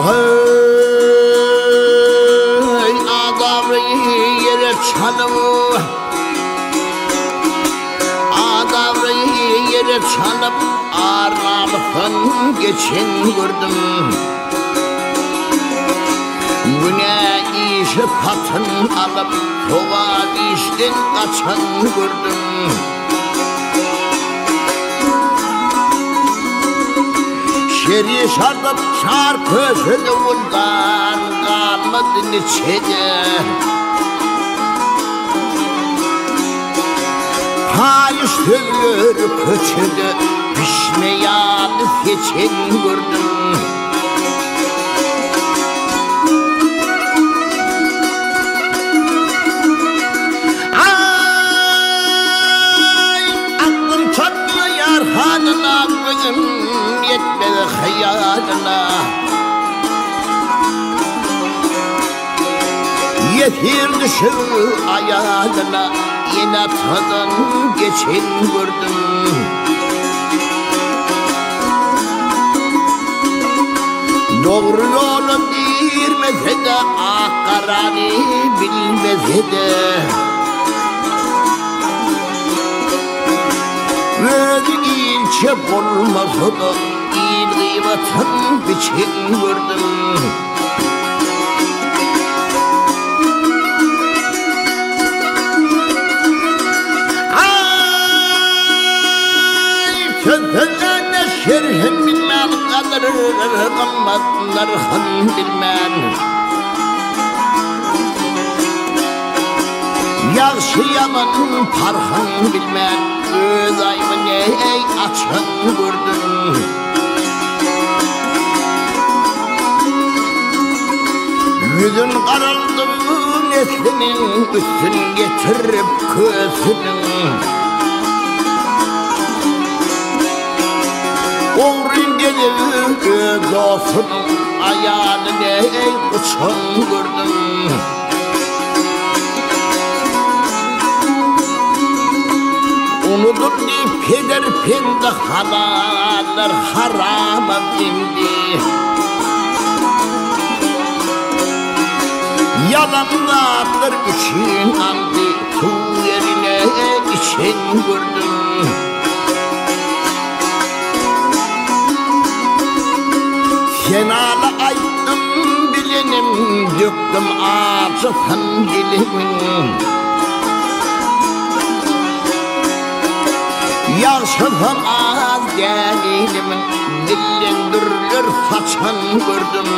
Hey adamı yere çalım, adamı yere çalıp aralıktan geçin gördüm. Bu ne işi patın alıp kova işten kaçan gördüm. Şeri şartıp şarkı sözünden kalmadı neçede. Payış tövür köçüdü pişmeyen geçen gördüm. Ay aklım çatma yarhanına gözüm yetmedi hayalına. Yetir düşü ayağına yine tadan geçen gördüm. Doğru yolum girmese de akarani bilmese de böyle ilçe olmasa da il gıybatın biçen gördüm. Sözlerine şerhin bilmem kadir kımmetler han bilmem. Yaxşı yaman parhan bilmem. Öz ayımı ney açan gördüm. Yüzün karardı neslinin üstün getirip kösünün. Oğrun gelir göz olsun ayağını ney uçan gördüm. Unudur ki peder pende halalar harama bindi. Yalanlardır için aldı su yerine için gördüm. Kenala ayttım bilenim, döktüm ağzıdan dilimin. Yaşıdan az gelilimin, dillendirir saçan gördüm.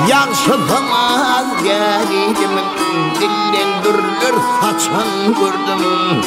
Yaşıdan az gelilimin, dillendirir saçan gördüm.